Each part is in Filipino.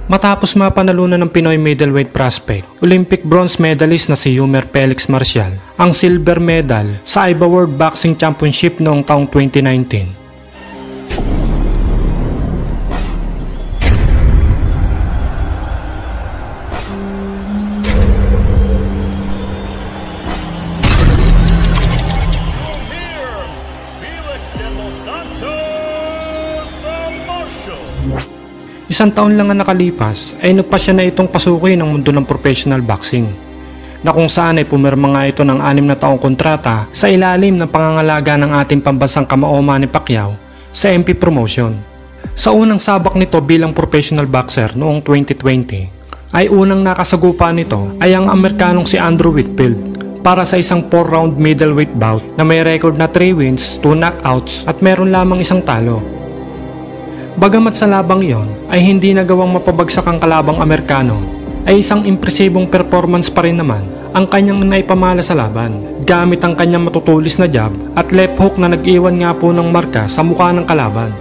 Matapos mapanalunan ng Pinoy middleweight prospect, Olympic bronze medalist na si Yumer Felix Marcial ang silver medal sa IBA World Boxing Championship noong taong 2019. Isang taon lang ang nakalipas ay nagpasya na itong pasukin ang mundo ng professional boxing, na kung saan ay pumirma nga ito ng 6 na taong kontrata sa ilalim ng pangangalaga ng ating pambansang kamao Manny Pacquiao sa MP Promotion. Sa unang sabak nito bilang professional boxer noong 2020 ay unang nakasagupa nito ay ang Amerikanong si Andrew Whitfield para sa isang 4-round middleweight bout na may record na 3 wins, 2 knockouts at meron lamang isang talo. Bagamat sa labang iyon ay hindi nagawang mapabagsak ang kalabang Amerikano, ay isang impresibong performance pa rin naman ang kanyang naipamala sa laban gamit ang kanyang matutulis na jab at left hook na nag-iwan nga po ng marka sa mukha ng kalaban.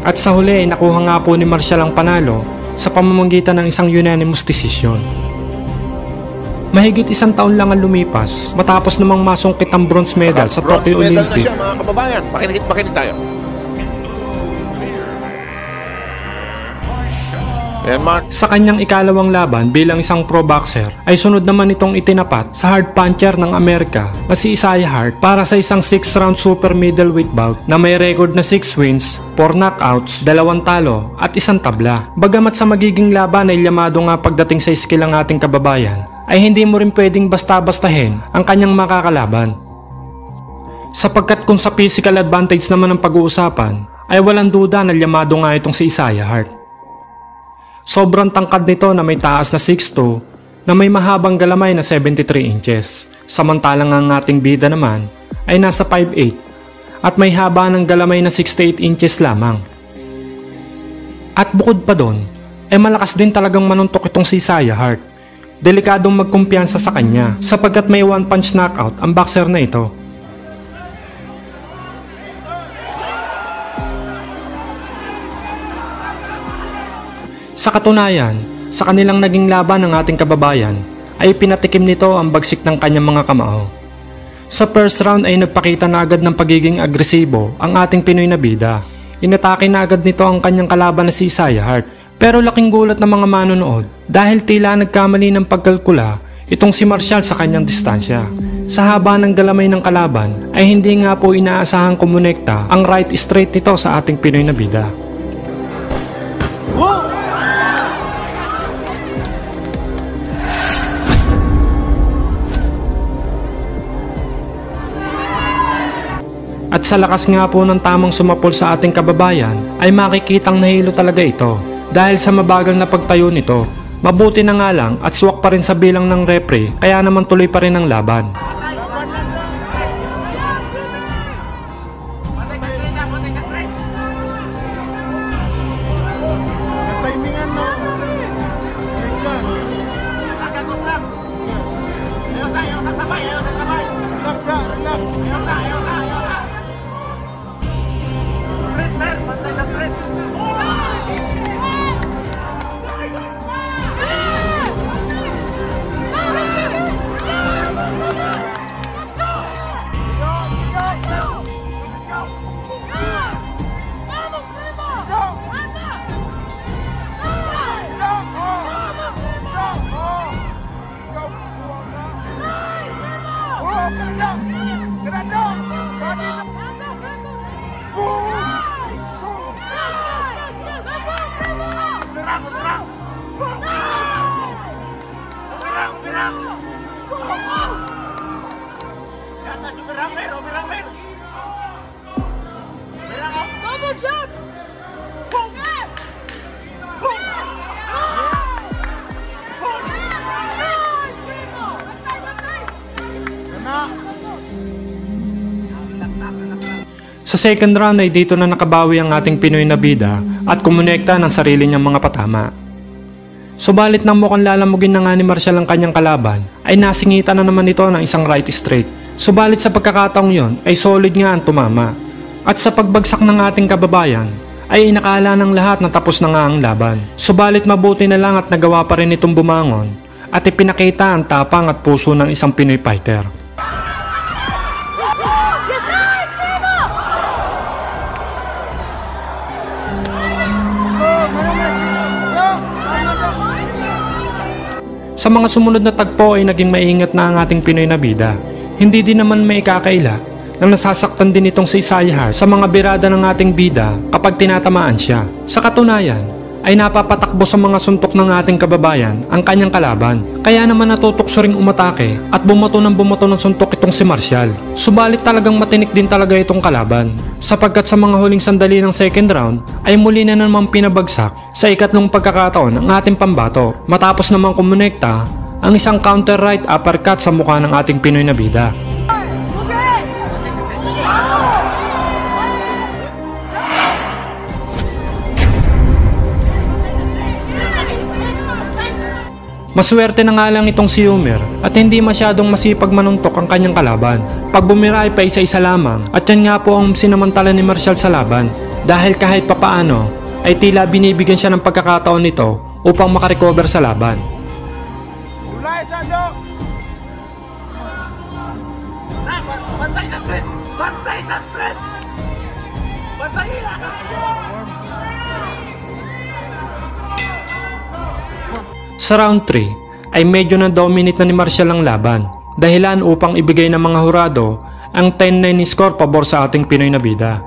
At sa huli ay nakuha nga po ni Marcial ang panalo sa pamamagitan ng isang unanimous decision. Mahigit 1 taon lang ang lumipas matapos namang masungkit ang bronze medal sa Tokyo Olympic. Na siya, mga kababayan. Makinig tayo. Sa kanyang ikalawang laban bilang isang pro boxer ay sunod naman itong itinapat sa hard puncher ng Amerika na si Isaiah Hart para sa isang 6-round super middleweight bout na may record na 6 wins, 4 knockouts, 2 talo at 1 tabla. Bagamat sa magiging laban ay llamado nga pagdating sa skill ang ating kababayan, ay hindi mo rin pwedeng basta-bastahin ang kanyang makakalaban. Sapagkat kung sa physical advantage naman ang pag-uusapan, ay walang duda na llamado nga itong si Isaiah Hart. Sobrang tangkad nito na may taas na 6'2", na may mahabang galamay na 73 inches. Samantalang ang ating bida naman ay nasa 5'8", at may haba ng galamay na 68 inches lamang. At bukod pa doon, ay malakas din talagang manuntok itong si Isaiah Hart. Delikadong magkumpiyansa sa kanya sapagkat may 1-punch knockout ang boxer na ito. Sa katunayan, sa kanilang naging laban ng ating kababayan ay pinatikim nito ang bagsik ng kanyang mga kamao. Sa first round ay nagpakita na agad ng pagiging agresibo ang ating Pinoy na bida. Inatake na agad nito ang kanyang kalaban na si Isaiah Hart, pero laking gulat ng mga manonood dahil tila nagkamali ng pagkalkula itong si Marcial sa kanyang distansya. Sa haba ng galamay ng kalaban ay hindi nga po inaasahang kumonekta ang right straight nito sa ating Pinoy na bida. Whoa! At sa lakas nga po ng tamang sumapol sa ating kababayan ay makikitang nahilo talaga ito dahil sa mabagal na pagtayo nito. Mabuti na nga lang at swak pa rin sa bilang ng referee kaya naman tuloy pa rin ang laban. Sa second round ay dito na nakabawi ang ating Pinoy na bida at kumonekta ng sarili niyang mga patama. Subalit nang mukhang lalamugin na nga ni Marcial ang kanyang kalaban ay nasingitan na naman ito ng isang right straight. Subalit sa pagkakataong yon ay solid nga ang tumama. At sa pagbagsak ng ating kababayan ay inakala ng lahat na tapos na nga ang laban. Subalit mabuti na lang at nagawa pa rin itong bumangon at ipinakita ang tapang at puso ng isang Pinoy fighter. Sa mga sumunod na tagpo ay naging maingat na ang ating Pinoy na bida. Hindi din naman may ikakaila na nasasaktan din itong si Isaiah Hart sa mga birada ng ating bida kapag tinatamaan siya. Sa katunayan ay napapatakbo sa mga suntok ng ating kababayan ang kanyang kalaban. Kaya naman natutokso ring umatake at bumato ng suntok itong si Marcial. Subalit talagang matinik din talaga itong kalaban sapagkat sa mga huling sandali ng second round ay muli na naman pinabagsak sa ikatlong pagkakataon ang ating pambato matapos naman kumonekta ang isang counter right uppercut sa mukha ng ating Pinoy na bida. Maswerte na nga lang itong si Yumer at hindi masyadong masipag manuntok ang kanyang kalaban. Pag bumira ay pa isa-isa lamang at yan nga po ang sinamantala ni Marcial sa laban dahil kahit papaano ay tila binibigyan siya ng pagkakataon nito upang makarecover sa laban. Bantay sa street! Bantay sa street! Bantay! Sa round 3 ay medyo na-dominate na ni Marcial ang laban, dahilan upang ibigay ng mga hurado ang 10-9 score pabor sa ating Pinoy na bida.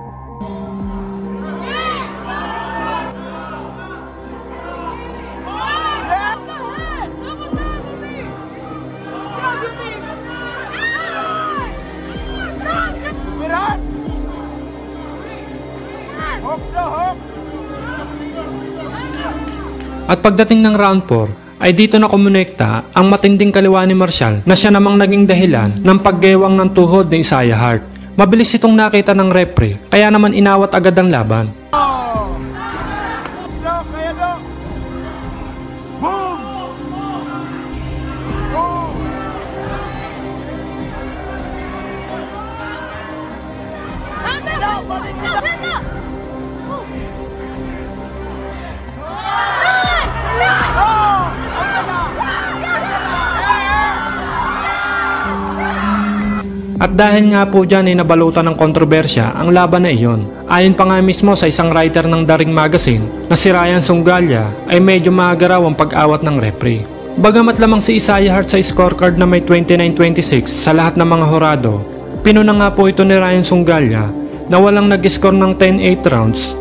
At pagdating ng round 4 ay dito na kumonekta ang matinding kaliwa ni Marcial na siya namang naging dahilan ng paggewang ng tuhod ni Isaiah Hart. Mabilis itong nakita ng referee kaya naman inawat agad ang laban. At dahil nga po dyan ay nabalutan ng kontrobersya ang laban na iyon. Ayon pa nga mismo sa isang writer ng The Ring Magazine na si Ryan Songalia ay medyo maagaraw ang pag-awat ng referee. Bagamat lamang si Isaiah Hart sa scorecard na may 29-26 sa lahat ng mga hurado, pinuna nga po ito ni Ryan Songalia na walang nag-score ng 10-8 rounds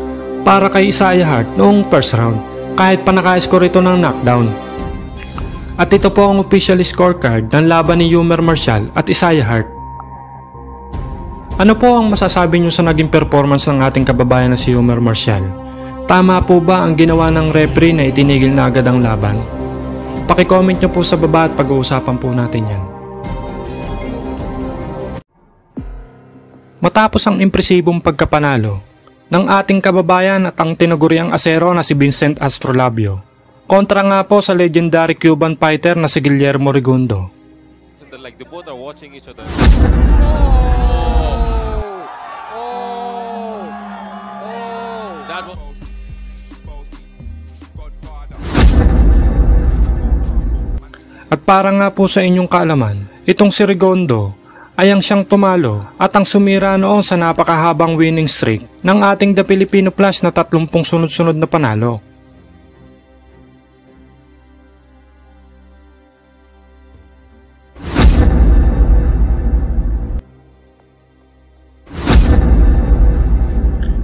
para kay Isaiah Hart noong first round kahit pa naka-score ito ng knockdown. At ito po ang official scorecard ng laban ni Yumer Marcial at Isaiah Hart. Ano po ang masasabi nyo sa naging performance ng ating kababayan na si Yumer Marcial? Tama po ba ang ginawa ng referee na itinigil na agad ang laban? Paki-comment nyo po sa baba at pag-uusapan po natin yan. Matapos ang impresibong pagkapanalo ng ating kababayan at ang tinaguriang asero na si Vincent Astrolabio, kontra nga po sa legendary Cuban fighter na si Guillermo Rigondeaux. Like the both are watching each other. That was... At para nga po sa inyong kaalaman, itong si Rigondeaux ay ang siyang tumalo at ang sumira noon sa napakahabang winning streak ng ating The Filipino Flash na 30 sunod-sunod na panalo.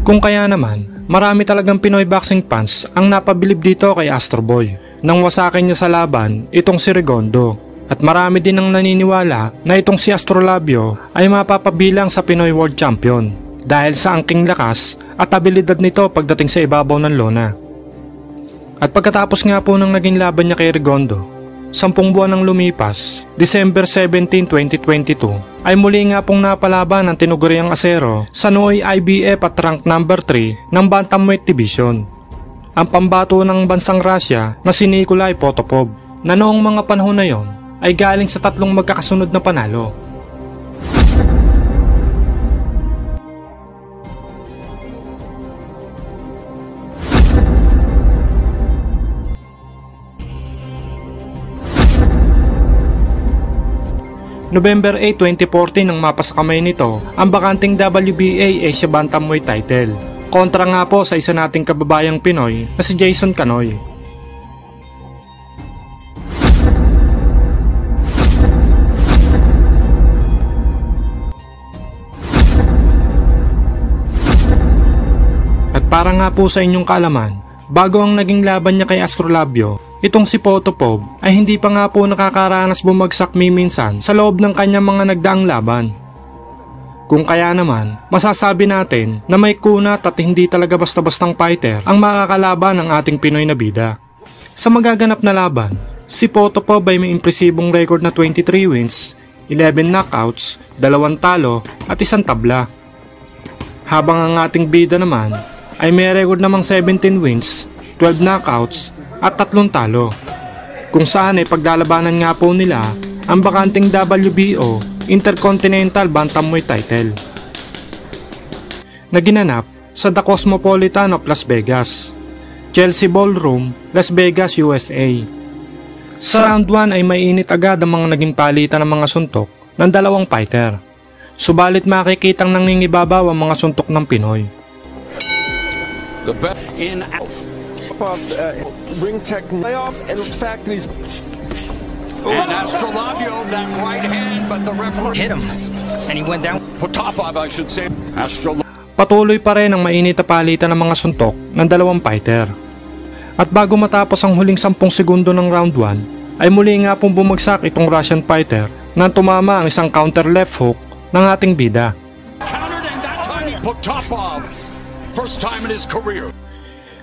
Kung kaya naman, marami talagang Pinoy boxing fans ang napabilib dito kay Astro Boy nang wasakin niya sa laban itong si Rigondeaux. At marami din ang naniniwala na itong si Astrolabio ay mapapabilang sa Pinoy World Champion dahil sa angking lakas at abilidad nito pagdating sa ibabaw ng lona. At pagkatapos nga po ng naging laban niya kay Rigondeaux, 10 buwan nang lumipas, December 17, 2022, ay muli nga pong napalaban ng tinuguriang asero sa nooy IBF at rank number 3 ng Bantamweight Division. Ang pambato ng bansang Russia na si Nikolai Potapov na noong mga panahon na yon ay galing sa 3 magkakasunod na panalo. November 8, 2014 nang mapasakamay nito ang bakanting WBA Asia Bantamweight title. Kontra nga po sa isa nating kababayang Pinoy na si Jason Canoy. At para nga po sa inyong kaalaman, bago ang naging laban niya kay Astrolabio, itong si Potapov ay hindi pa nga po nakakaranas bumagsak minsan sa loob ng kanyang mga nagdaang laban. Kung kaya naman, masasabi natin na may kunat at hindi talaga basta-bastang fighter ang makakalaban ng ating Pinoy na bida. Sa magaganap na laban, si Potapov ay may impresibong record na 23 wins, 11 knockouts, 2 talo at 1 tabla. Habang ang ating bida naman ay may record namang 17 wins, 12 knockouts at 3 talo, kung saan ay paglalabanan nga po nila ang bakanting WBO Intercontinental Bantamweight title na ginanap sa The Cosmopolitan of Las Vegas, Chelsea Ballroom, Las Vegas, USA. Sa round 1 ay mainit agad ang mga naging palitan ng mga suntok ng dalawang fighter, subalit makikitang nangingibabaw ang mga suntok ng Pinoy. The best in out. Ring tech layoff, and the fact that he's and Astrolabio that right hand, but the referee hit him and he went down. Potapov, I should say. Patuloy pa rin ang mainit na palitan ng mga suntok ng dalawang fighter. At bago matapos ang huling 10 segundo ng round 1, ay muli nga pong bumagsak itong Russian fighter na tumama ang isang counter left hook ng ating bida. Countered, and that time Potapov, first time in his career.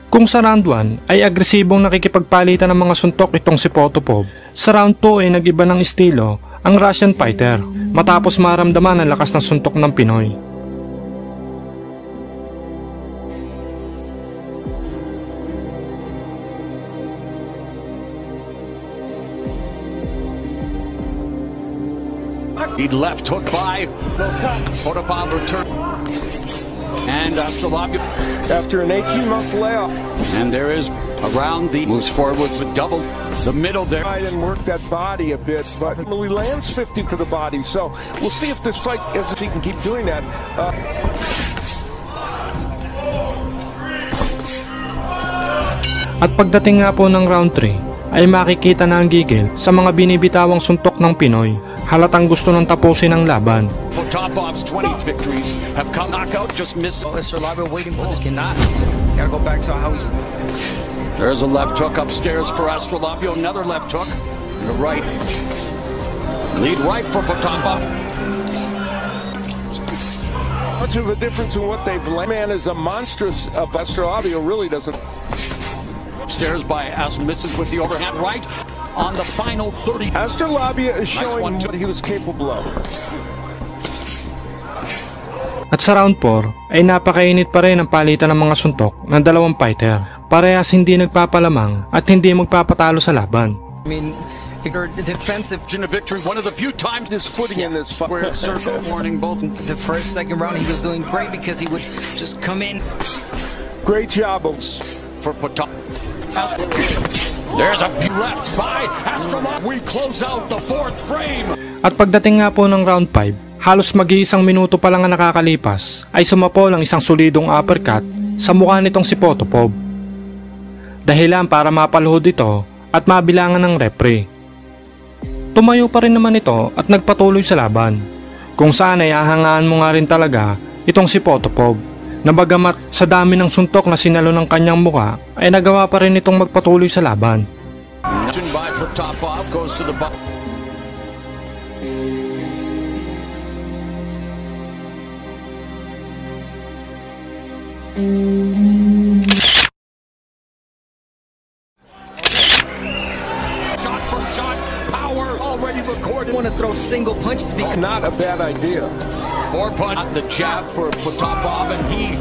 Kung sa round 1 ay agresibong nakikipagpalitan ng mga suntok itong si Potapov, sa round 2 ay nag-iba ng estilo ang Russian fighter matapos maramdaman ang lakas ng suntok ng Pinoy. He left hook by Potapov return. And Astrolabio after an 18-month layoff. And there is around the moves forward with double the middle there. I didn't work that body a bit, but he lands 50 to the body. So we'll see if this fight, if he can keep doing that. At pagdating nga po ng round 3 ay makikita na ang gigil sa mga binibitawang suntok ng Pinoy. Halatang gusto nang tapusin ang laban. Potapov's 20 victories have come knockout, just miss. Astrolabio waiting for this, cannot. Gotta go back to how he's. There's a left hook upstairs for Astrolabio, another left hook. And a right. Lead right for Potapov. Much of a difference in what they've landed. Man is a monstrous. Astrolabio really doesn't. Upstairs by As misses with the overhand right. On the final 30. Astrolabio is showing what he was capable of. At sa round 4 ay napakainit pa rin ang palitan ng mga suntok ng dalawang fighter. Parehas hindi nagpapalamang at hindi magpapatalo sa laban. I mean, defensive victory, one of the few times his footing in this fight. Where circle warning both. The first, second round he was doing great because he would just come in. Great job for Potapov. There's a left by Astrolabio. We close out the 4th frame. At pagdating nga po ng round 5, halos mag-iisang minuto pa lang ang nakakalipas ay sumapol ang isang solidong uppercut sa mukha nitong si Potapov. Dahilan para mapaluhod ito at mabilangan ng referee. Tumayo pa rin naman ito at nagpatuloy sa laban, kung saan ay ahangaan mo nga rin talaga itong si Potapov. Na bagamat sa dami ng suntok na sinalo ng kanyang mukha ay nagawa pa rin itong magpatuloy sa laban. By Potapov goes to the shot for shot want to throw single punches because Not a bad idea. Four-punch, the jab for Potapov, and he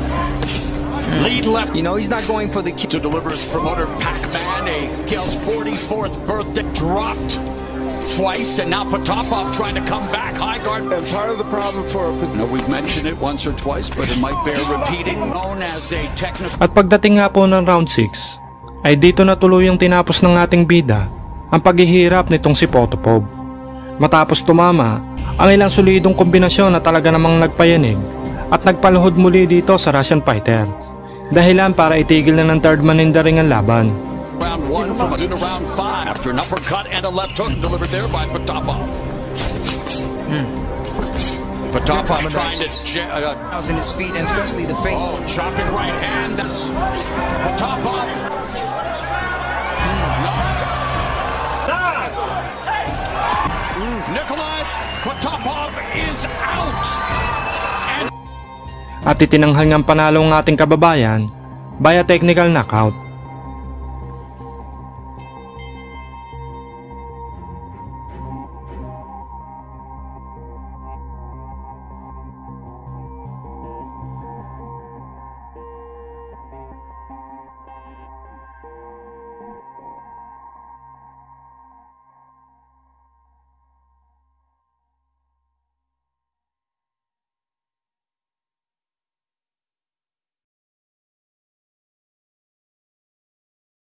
lead left. you know he's not going for the kick. To deliver his promoter Pac-Man, Gale's 44th birthday, dropped twice, and now Potapov trying to come back. High guard. And part of the problem for We've mentioned it once or twice, but it might bear repeating. Known as a technical. At pagdating nga po ng round 6, ay dito na tuluyang tinapos ng ating bida ang paghihirap nitong si Potapov. Matapos tumama ang ilang solidong kombinasyon na talaga namang nagpayanig at nagpaluhod muli dito sa Russian fighter. Dahilan para itigil na ng third man in the ring ang laban. Round 1 from into round 5 after an uppercut and a left hook delivered there by Potapov. Potapov trying to in his feet and especially the face. chopping right hand. That's Potapov. Nikolai Potapov is out. At itinanghal ng panalo ng ating kababayan by a technical knockout.